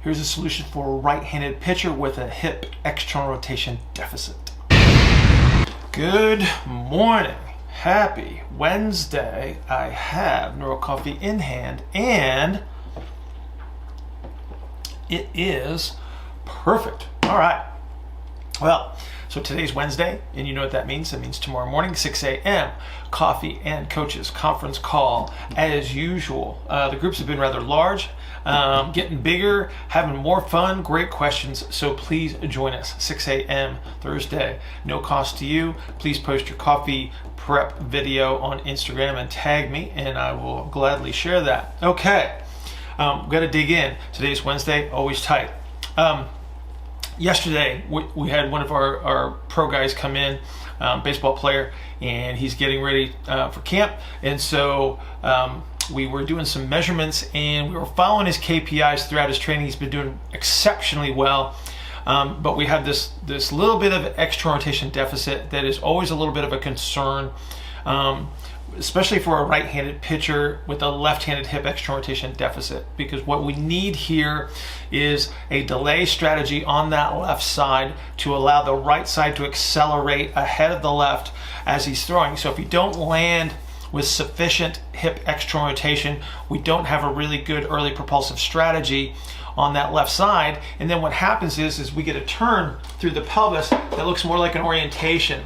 Here's a solution for a right-handed pitcher with a hip external rotation deficit. Good morning. Happy Wednesday. I have Neuro Coffee in hand and it is perfect. All right. Well, so today's Wednesday, and you know what that means. That means tomorrow morning, 6 a.m., coffee and coaches conference call as usual. The groups have been rather large, getting bigger, having more fun, great questions. So please join us, 6 a.m. Thursday. No cost to you. Please post your coffee prep video on Instagram and tag me, and I will gladly share that. Okay, we've got to dig in. Today's Wednesday, always tight. Yesterday, we had one of our pro guys come in, baseball player, and he's getting ready for camp. And so we were doing some measurements, and we were following his KPIs throughout his training. He's been doing exceptionally well. But we have this little bit of external rotation deficit that is always a little bit of a concern, especially for a right-handed pitcher with a left-handed hip external rotation deficit, because what we need here is a delay strategy on that left side to allow the right side to accelerate ahead of the left as he's throwing. So if you don't land with sufficient hip external rotation, we don't have a really good early propulsive strategy on that left side. And then what happens is we get a turn through the pelvis that looks more like an orientation.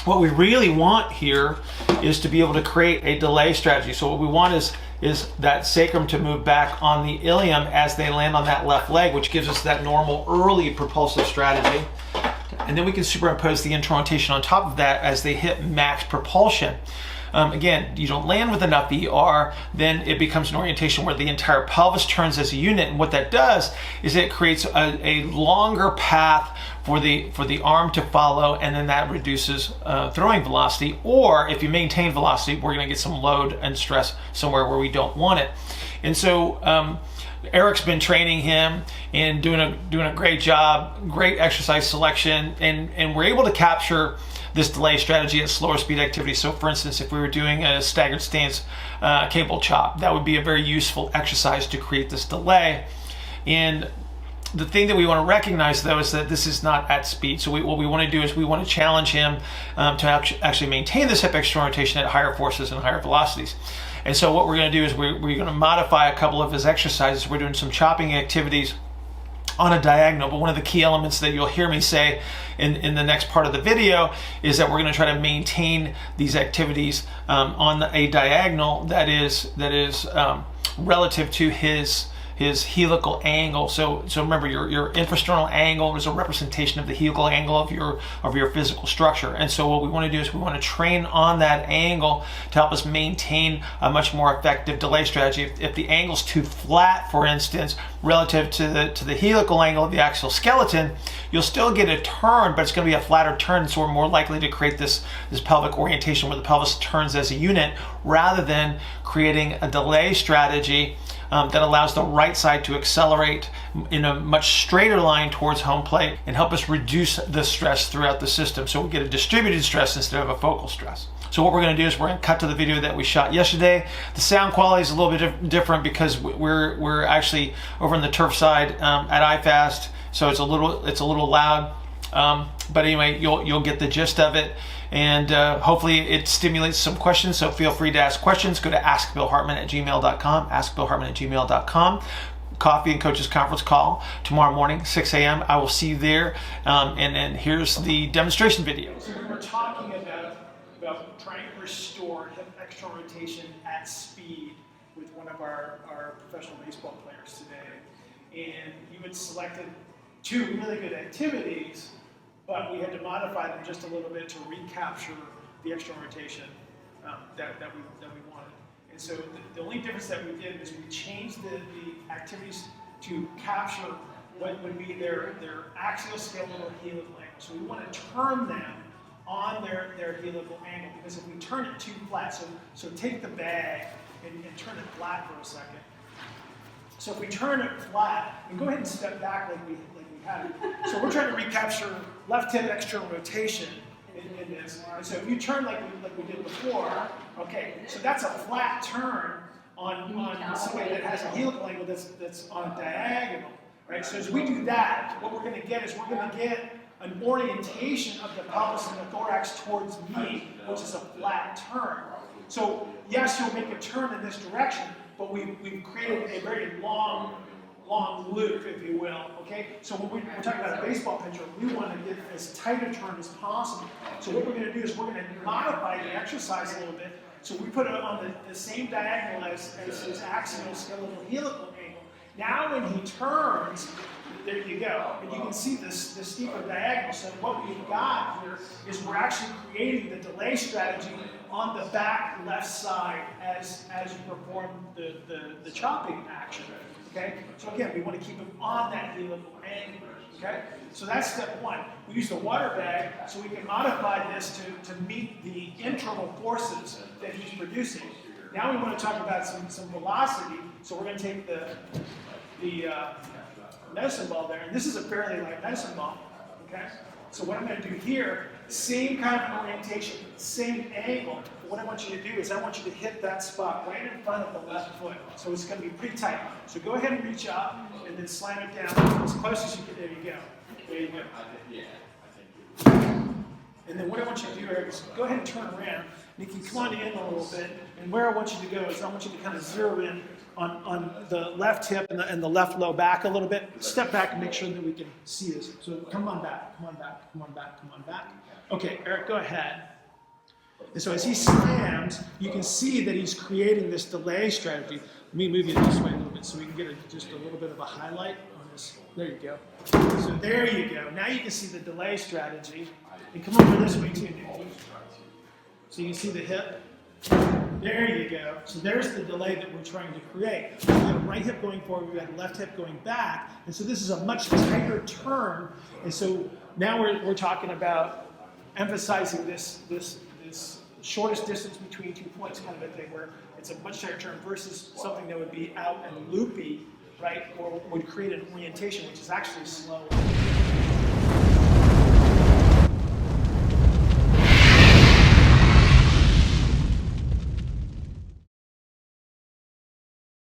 What we really want here is to be able to create a delay strategy. So what we want is that sacrum to move back on the ilium as they land on that left leg, which gives us that normal early propulsive strategy. And then we can superimpose the internal rotation on top of that as they hit max propulsion. Again, you don't land with enough ER, then it becomes an orientation where the entire pelvis turns as a unit. And what that does is it creates a longer path for the arm to follow, and then that reduces throwing velocity. Or if you maintain velocity, we're going to get some load and stress somewhere where we don't want it. And so Eric's been training him and doing a great job, great exercise selection, and we're able to capture this delay strategy at slower speed activity. So for instance, if we were doing a staggered stance cable chop, that would be a very useful exercise to create this delay. And the thing that we want to recognize, though, is that this is not at speed. So what we want to do is we want to challenge him to actually maintain this hip external rotation at higher forces and higher velocities. And so what we're going to do is we're going to modify a couple of his exercises. We're doing some chopping activities on a diagonal, but one of the key elements that you'll hear me say in the next part of the video is that we're going to try to maintain these activities on a diagonal that is relative to his helical angle. So remember, your infrasternal angle is a representation of the helical angle of your physical structure. And so what we want to do is we want to train on that angle to help us maintain a much more effective delay strategy. If the angle's too flat, for instance, relative to the helical angle of the axial skeleton, you'll still get a turn, but it's going to be a flatter turn. So we're more likely to create this pelvic orientation where the pelvis turns as a unit, rather than creating a delay strategy that allows the right side to accelerate in a much straighter line towards home plate and help us reduce the stress throughout the system. So we get a distributed stress instead of a focal stress. So what we're going to do is we're going to cut to the video that we shot yesterday. The sound quality is a little bit different because we're actually over on the turf side at iFast, so it's a little loud. But anyway, you'll get the gist of it, and hopefully it stimulates some questions. So feel free to ask questions. Go to askbillhartman@gmail.com, askbillhartman@gmail.com. Coffee and Coaches Conference call tomorrow morning, 6 a.m. I will see you there. And then here's the demonstration video. So we were talking about trying to restore hip external rotation at speed with one of our professional baseball players today. And you had selected two really good activities, but we had to modify them just a little bit to recapture the external rotation that we wanted. And so the only difference that we did is we changed the activities to capture what would be their axial skeletal helical angle. So we want to turn them on their helical angle, because if we turn it too flat, so take the bag and turn it flat for a second. So if we turn it flat, and go ahead and step back like we had it. So we're trying to recapture left hip external rotation in this. And so if you turn like we did before, okay, so that's a flat turn on somebody that has a helical angle that's on a diagonal. Okay, so as we do that, what we're going to get is we're going to get an orientation of the pelvis and the thorax towards me, which is a flat turn. So yes, you'll make a turn in this direction, but we've created a very long loop, if you will, okay? So when we're talking about a baseball pitcher, we want to get as tight a turn as possible. So what we're going to do is we're going to modify the exercise a little bit. So we put it on the same diagonal as his axial skeletal helical angle. Now when he turns, there you go. And you can see this steeper diagonal. So what we've got here is we're actually creating the delay strategy on the back left side as you perform the chopping action. Okay? So again, we want to keep him on that helical angle. Okay? So that's step one. We use the water bag so we can modify this to meet the internal forces that he's producing. Now we want to talk about some velocity. So we're going to take the medicine ball there, and this is a fairly light medicine ball. Okay? So what I'm going to do here, same kind of orientation, same angle. But what I want you to do is I want you to hit that spot right in front of the left foot. So it's going to be pretty tight. So go ahead and reach up and then slam it down as close as you can. There you go. There you go. And then what I want you to do, Eric, is go ahead and turn around. Nikki, come on in a little bit. And where I want you to go is I want you to kind of zero in on the left hip and the left low back a little bit. Step back and make sure that we can see this. So come on back, come on back, come on back, come on back. Okay, Eric, go ahead. And so as he slams, you can see that he's creating this delay strategy. Let me move you this way a little bit so we can get just a little bit of a highlight on this. There you go. So there you go. Now you can see the delay strategy. And come over this way too, Nikki. So you can see the hip. There you go. So there's the delay that we're trying to create. We've got a right hip going forward, we've got a left hip going back, and so this is a much tighter turn. And so now we're talking about emphasizing this shortest distance between 2 points kind of a thing, where it's a much tighter turn versus something that would be out and loopy, right, or would create an orientation which is actually slow.